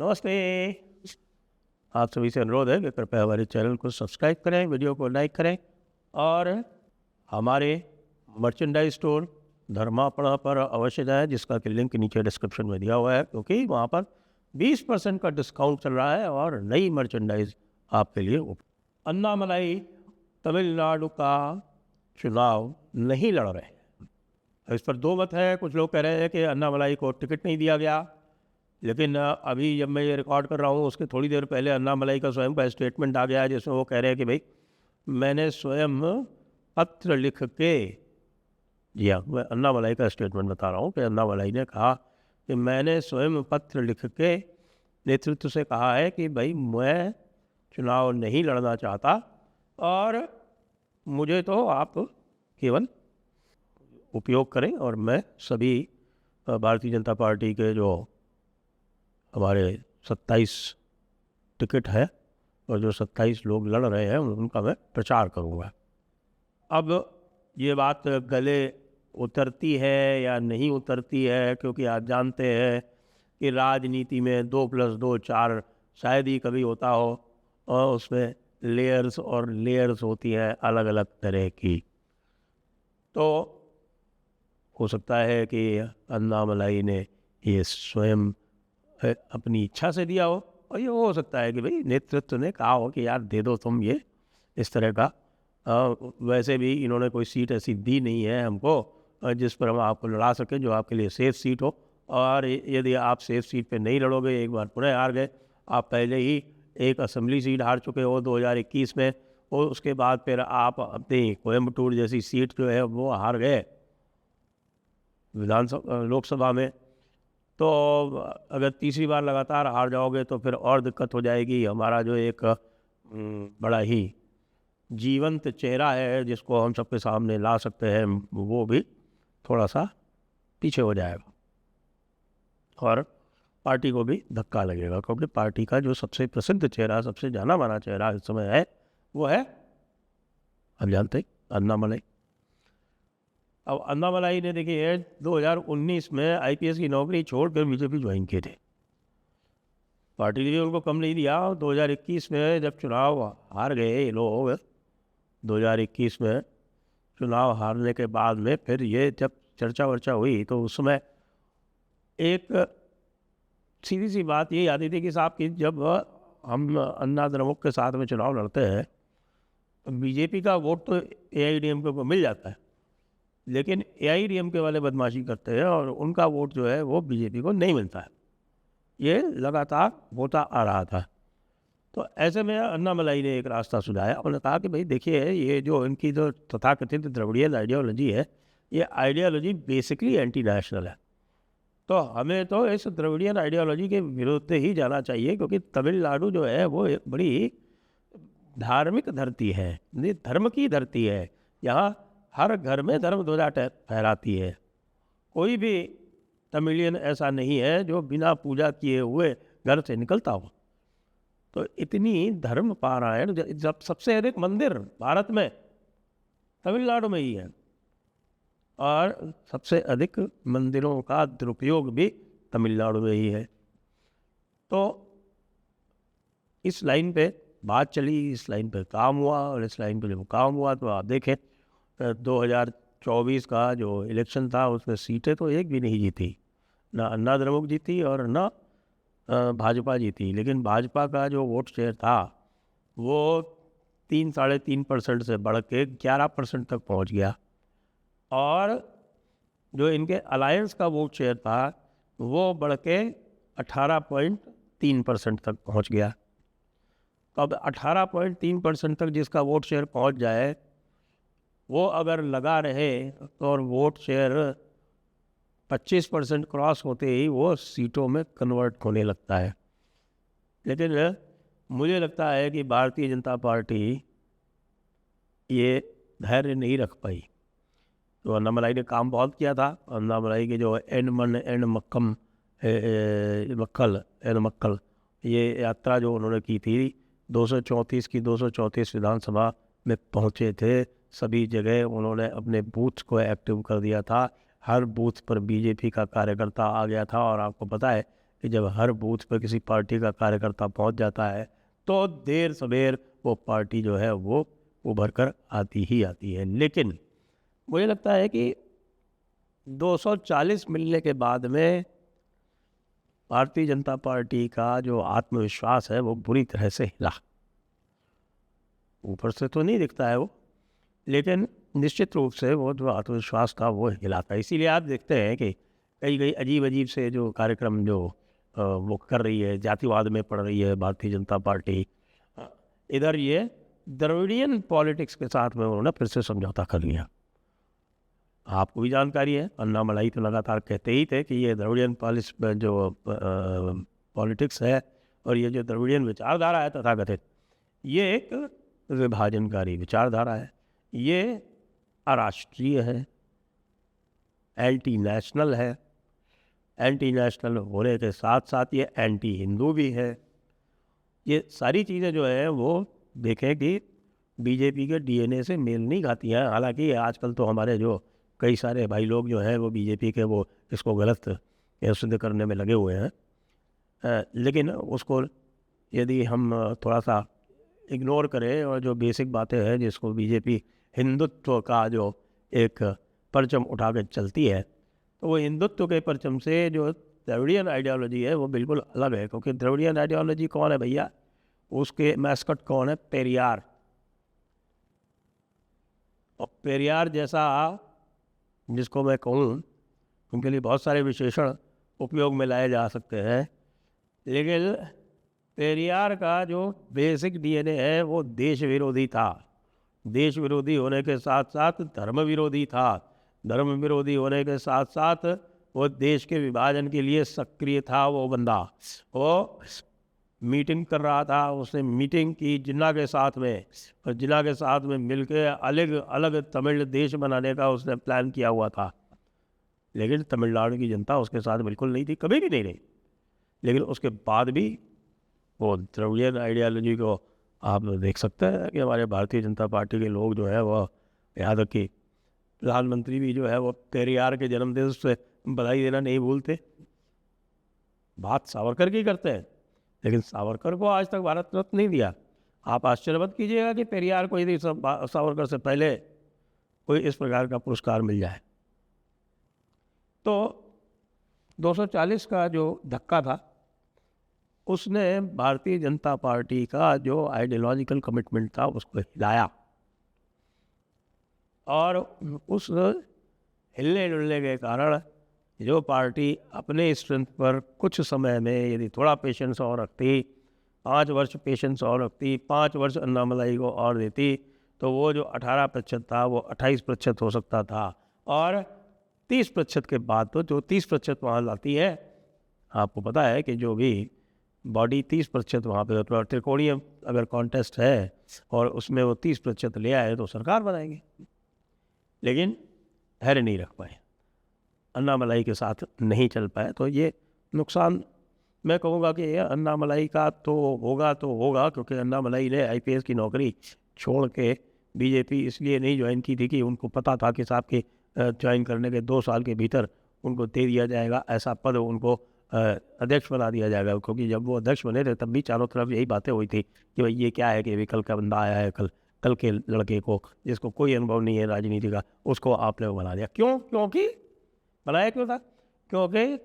नमस्ते। आप सभी से अनुरोध है कि कृपया हमारे चैनल को सब्सक्राइब करें, वीडियो को लाइक करें और हमारे मर्चेंडाइज स्टोर धर्मापड़ा पर अवश्य जाएं, जिसका कि लिंक नीचे डिस्क्रिप्शन में दिया हुआ है, क्योंकि वहाँ पर 20% का डिस्काउंट चल रहा है और नई मर्चेंडाइज आपके लिए अन्नामलाई तमिलनाडु का चुनाव नहीं लड़ रहे हैं। इस पर दो मत है। कुछ लोग कह रहे हैं कि अन्नामलाई को टिकट नहीं दिया गया, लेकिन अभी जब मैं ये रिकॉर्ड कर रहा हूँ उसके थोड़ी देर पहले अन्नामलाई का स्वयं का स्टेटमेंट आ गया है, जिसमें वो कह रहे हैं कि भाई मैंने स्वयं पत्र लिख के, जी हाँ, मैं अन्नामलाई का स्टेटमेंट बता रहा हूँ कि अन्नामलाई ने कहा कि मैंने स्वयं पत्र लिख के नेतृत्व से कहा है कि भाई मैं चुनाव नहीं लड़ना चाहता और मुझे तो आप केवल उपयोग करें, और मैं सभी भारतीय जनता पार्टी के जो हमारे 27 टिकट है और जो 27 लोग लड़ रहे हैं उनका मैं प्रचार करूँगा। अब ये बात गले उतरती है या नहीं उतरती है, क्योंकि आप जानते हैं कि राजनीति में 2+2 4 शायद ही कभी होता हो, और उसमें लेयर्स और लेयर्स होती हैं अलग अलग तरह की। तो हो सकता है कि अन्नामलाई ने ये स्वयं अपनी इच्छा से दिया हो, और ये हो सकता है कि भाई नेतृत्व ने कहा हो कि यार दे दो तुम ये इस तरह का। वैसे भी इन्होंने कोई सीट ऐसी दी नहीं है हमको जिस पर हम आपको लड़ा सकें, जो आपके लिए सेफ सीट हो। और यदि आप सेफ सीट पे नहीं लड़ोगे, एक बार पुनः हार गए, आप पहले ही एक असेंबली सीट हार चुके हो 2021 में, और उसके बाद फिर आप अपनी कोयम्बटूर जैसी सीट जो है वो हार गए विधानसभा लोकसभा में। तो अगर तीसरी बार लगातार हार जाओगे तो फिर और दिक्कत हो जाएगी। हमारा जो एक बड़ा ही जीवंत चेहरा है जिसको हम सबके सामने ला सकते हैं, वो भी थोड़ा सा पीछे हो जाएगा और पार्टी को भी धक्का लगेगा, क्योंकि पार्टी का जो सबसे प्रसिद्ध चेहरा, सबसे जाना माना चेहरा इस समय है वो है, हम जानते हैं, अन्नामलाई। अब अन्नामलाई ने देखिए 2019 में आईपीएस की नौकरी छोड़कर बीजेपी ज्वाइन किए थे। पार्टी ने भी उनको कम नहीं दिया। 2021 में जब चुनाव हार गए ये लोग, 2021 में चुनाव हारने के बाद में फिर ये जब चर्चा वर्चा हुई तो उस समय एक सीधी सी बात ये आती थी कि साहब कि जब हम अन्ना द्रमुक के साथ में चुनाव लड़ते हैं तो बीजेपी का वोट तो एआईडीएमके को मिल जाता है, लेकिन एआईडीएमके वाले बदमाशी करते हैं और उनका वोट जो है वो बीजेपी को नहीं मिलता है। ये लगातार होता आ रहा था। तो ऐसे में अन्नामलाई ने एक रास्ता सुझाया। उन्होंने कहा कि भाई देखिए, ये जो इनकी जो तथाकथित द्रविड़ियन आइडियोलॉजी है, ये आइडियोलॉजी बेसिकली एंटी नेशनल है। तो हमें तो इस द्रविड़ियन आइडियोलॉजी के विरुद्ध ही जाना चाहिए, क्योंकि तमिलनाडु जो है वो एक बड़ी धार्मिक धरती है, धर्म की धरती है। यहाँ हर घर में धर्म ध्वजा फहराती है। कोई भी तमिलियन ऐसा नहीं है जो बिना पूजा किए हुए घर से निकलता हो। तो इतनी धर्म पारायण, जब सबसे अधिक मंदिर भारत में तमिलनाडु में ही है, और सबसे अधिक मंदिरों का दुरुपयोग भी तमिलनाडु में ही है। तो इस लाइन पे बात चली, इस लाइन पे काम हुआ, और इस लाइन पे जब काम हुआ तो आप देखें 2024 का जो इलेक्शन था उसमें सीटें तो एक भी नहीं जीती, ना अन्ना द्रमुक जीती और ना भाजपा जीती। लेकिन भाजपा का जो वोट शेयर था वो 3-3.5% से बढ़ के 11% तक पहुंच गया, और जो इनके अलायंस का वोट शेयर था वो बढ़ के 18.3% तक पहुंच गया। तो अब 18.3% तक जिसका वोट शेयर पहुंच जाए, वो अगर लगा रहे तो और वोट शेयर 25% क्रॉस होते ही वो सीटों में कन्वर्ट होने लगता है। लेकिन मुझे लगता है कि भारतीय जनता पार्टी ये धैर्य नहीं रख पाई। तो अन्नामलाई ने काम बहुत किया था। अन्नामलाई के जो एन मक्कल ये यात्रा जो उन्होंने की थी, 234 की 234 विधानसभा में पहुँचे थे। सभी जगह उन्होंने अपने बूथ को एक्टिव कर दिया था। हर बूथ पर बीजेपी का कार्यकर्ता आ गया था, और आपको पता है कि जब हर बूथ पर किसी पार्टी का कार्यकर्ता पहुंच जाता है तो देर सवेर वो पार्टी जो है वो उभर कर आती ही आती है। लेकिन मुझे लगता है कि 240 मिलने के बाद में भारतीय जनता पार्टी का जो आत्मविश्वास है वो बुरी तरह से हिला। ऊपर से तो नहीं दिखता है वो, लेकिन निश्चित रूप से वो जो आत्मविश्वास था वो हिला था। इसीलिए आप देखते हैं कि कई कई अजीब अजीब से जो कार्यक्रम जो वो कर रही है, जातिवाद में पड़ रही है भारतीय जनता पार्टी। इधर ये द्रविडियन पॉलिटिक्स के साथ में उन्होंने फिर से समझौता कर लिया। आपको भी जानकारी है, अन्नामलाई तो लगातार कहते ही थे कि ये द्रविडियन पॉलिटिक्स है और ये जो द्रविडियन विचारधारा है तथाकथित, ये एक विभाजनकारी विचारधारा है, ये अराष्ट्रीय है, एंटी नेशनल है। एंटी नेशनल होने के साथ साथ ये एंटी हिंदू भी है। ये सारी चीज़ें जो है वो देखें कि बीजेपी के डीएनए से मेल नहीं खाती हैं। हालांकि आजकल तो हमारे जो कई सारे भाई लोग जो हैं वो बीजेपी के वो इसको गलत सिद्ध करने में लगे हुए हैं, लेकिन उसको यदि हम थोड़ा सा इग्नोर करें और जो बेसिक बातें हैं जिसको बीजेपी हिंदुत्व का जो एक परचम उठा के चलती है, तो वो हिंदुत्व के परचम से जो द्रविडियन आइडियोलॉजी है वो बिल्कुल अलग है। क्योंकि द्रविडियन आइडियोलॉजी कौन है भैया? उसके मैस्कट कौन है? पेरियार। और पेरियार जैसा जिसको मैं कहूँ, उनके लिए बहुत सारे विशेषण उपयोग में लाए जा सकते हैं, लेकिन पेरियार का जो बेसिक डीएनए है वो देश विरोधी था। देश विरोधी होने के साथ साथ धर्म विरोधी था। धर्म विरोधी होने के साथ साथ वो देश के विभाजन के लिए सक्रिय था। वो बंदा वो मीटिंग कर रहा था, उसने मीटिंग की जिन्ना के साथ में, और जिन्ना के साथ में मिलके अलग अलग तमिल देश बनाने का उसने प्लान किया हुआ था। लेकिन तमिलनाडु की जनता उसके साथ बिल्कुल नहीं थी, कभी भी नहीं रही। लेकिन उसके बाद भी वो द्रविडियन आइडियोलॉजी को आप देख सकते हैं कि हमारे भारतीय जनता पार्टी के लोग जो है वो, यहाँ तक कि प्रधानमंत्री भी जो है वो पेरियार के जन्मदिन से बधाई देना नहीं भूलते। बात सावरकर की करते हैं, लेकिन सावरकर को आज तक भारत रत्न नहीं दिया। आप आश्चर्य मत कीजिएगा कि पेरियार को यदि सावरकर से पहले कोई इस प्रकार का पुरस्कार मिल जाए। तो 240 का जो धक्का था उसने भारतीय जनता पार्टी का जो आइडियोलॉजिकल कमिटमेंट था उसको हिलाया, और उस हिलने डुलने के कारण जो पार्टी अपने स्ट्रेंथ पर कुछ समय में यदि थोड़ा पेशेंस और रखती, 5 वर्ष पेशेंस और रखती, 5 वर्ष अन्नामलाई को और देती, तो वो जो 18% था वो 28% हो सकता था। और 30% के बाद तो जो 30% वहाँ लाती है, आपको पता है कि जो भी बॉडी 30% वहाँ पे त्रिकोणीय अगर कॉन्टेस्ट है और उसमें वो 30% ले आए तो सरकार बनाएंगे। लेकिन धैर्य नहीं रख पाए, अन्नामलाई के साथ नहीं चल पाए। तो ये नुकसान मैं कहूँगा कि अन्नामलाई का तो होगा, क्योंकि अन्नामलाई ने आईपीएस की नौकरी छोड़ के बीजेपी इसलिए नहीं ज्वाइन की थी कि उनको पता था कि साहब के ज्वाइन करने के 2 साल के भीतर उनको दे दिया जाएगा ऐसा पद, उनको अध्यक्ष बना दिया जाएगा। क्योंकि जब वो अध्यक्ष बने थे तब भी चारों तरफ यही बातें हुई थी कि भाई ये क्या है कि अभी कल का बंदा आया है, कल के लड़के को जिसको कोई अनुभव नहीं है राजनीति का, उसको आपने बना दिया। क्योंकि बनाया क्यों था? क्योंकि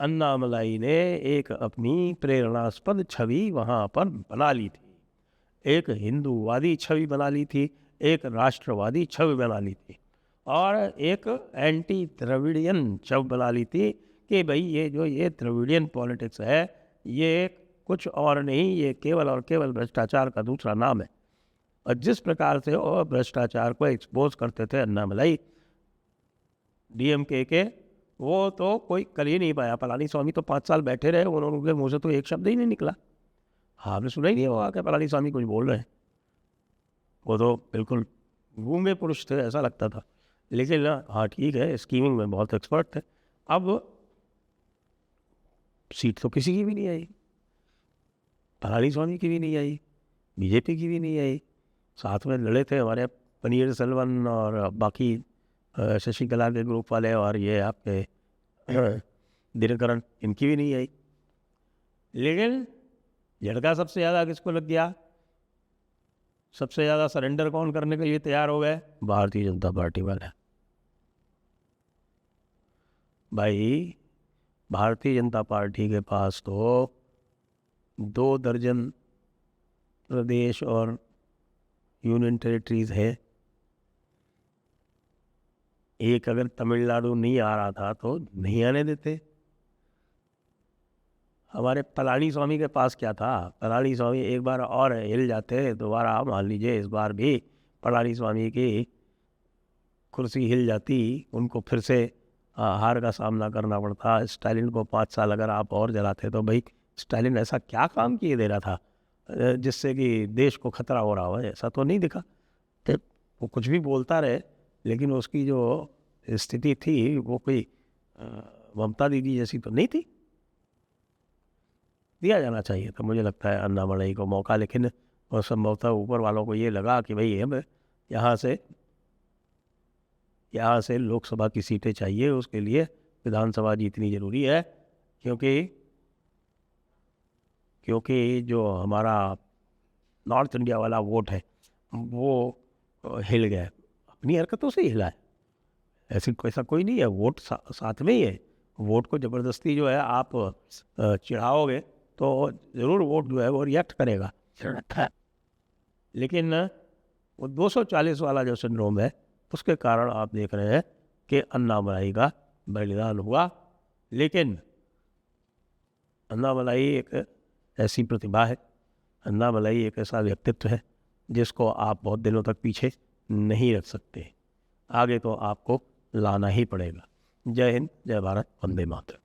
अन्नामलाई ने एक अपनी प्रेरणास्पद छवि वहाँ पर बना ली थी, एक हिंदूवादी छवि बना ली थी, एक राष्ट्रवादी छवि बना ली थी, और एक एंटी द्रविडियन छवि बना ली थी कि भाई ये द्रविडियन पॉलिटिक्स है, ये कुछ और नहीं, ये केवल और केवल भ्रष्टाचार का दूसरा नाम है। और जिस प्रकार से वो भ्रष्टाचार को एक्सपोज करते थे अन्नामलाई, डीएमके के, वो तो कोई कर ही नहीं पाया। पलानीस्वामी तो 5 साल बैठे रहे, उनके मुँह से तो एक शब्द ही नहीं निकला। हाँ, आपने सुना ही नहीं होगा कि पलानीस्वामी कुछ बोल रहे हैं। वो तो बिल्कुल गूंगे पुरुष थे, ऐसा लगता था। लेकिन हाँ ठीक है, स्कीमिंग में बहुत एक्सपर्ट थे। अब सीट तो किसी की भी नहीं आई, पलानीस्वामी की भी नहीं आई, बीजेपी की भी नहीं आई। साथ में लड़े थे हमारे पनीर सेल्वन और बाकी शशिकला के ग्रुप वाले, और ये आपके दिनकरण, इनकी भी नहीं आई। लेकिन झटका सबसे ज़्यादा किसको लग गया? सबसे ज़्यादा सरेंडर कौन करने के लिए तैयार हो गए? भारतीय जनता पार्टी वाले। भाई भारतीय जनता पार्टी के पास तो 2 दर्जन प्रदेश और यूनियन टेरिटरीज है। एक अगर तमिलनाडु नहीं आ रहा था तो नहीं आने देते। हमारे पलानी स्वामी के पास क्या था? पलानी स्वामी एक बार और हिल जाते, दोबारा मान लीजिए इस बार भी पलानी स्वामी की कुर्सी हिल जाती, उनको फिर से हार का सामना करना पड़ता। स्टालिन को 5 साल अगर आप और जलाते तो भाई स्टालिन ऐसा क्या काम किए दे रहा था जिससे कि देश को खतरा हो रहा हो? ऐसा तो नहीं दिखा। तो वो कुछ भी बोलता रहे, लेकिन उसकी जो स्थिति थी वो कोई ममता दीदी जैसी तो नहीं थी। दिया जाना चाहिए तो मुझे लगता है अन्नामलई को मौका, लेकिन और संभवतः ऊपर वालों को ये लगा कि भाई हम यहाँ से लोकसभा की सीटें चाहिए, उसके लिए विधानसभा जीतनी जरूरी है, क्योंकि जो हमारा नॉर्थ इंडिया वाला वोट है वो हिल गया। अपनी हरकतों से हिला है, ऐसा कोई नहीं है। वोट साथ में ही है। वोट को ज़बरदस्ती जो है आप चिढ़ाओगे तो ज़रूर वोट जो है वो रिएक्ट करेगा। लेकिन वो 240 वाला जो सिंड्रोम है उसके कारण आप देख रहे हैं कि अन्नामलाई का बलिदान हुआ। लेकिन अन्नामलाई एक ऐसी प्रतिभा है, अन्नामलाई एक ऐसा व्यक्तित्व है जिसको आप बहुत दिनों तक पीछे नहीं रख सकते। आगे तो आपको लाना ही पड़ेगा। जय हिंद, जय भारत, वंदे मातरम।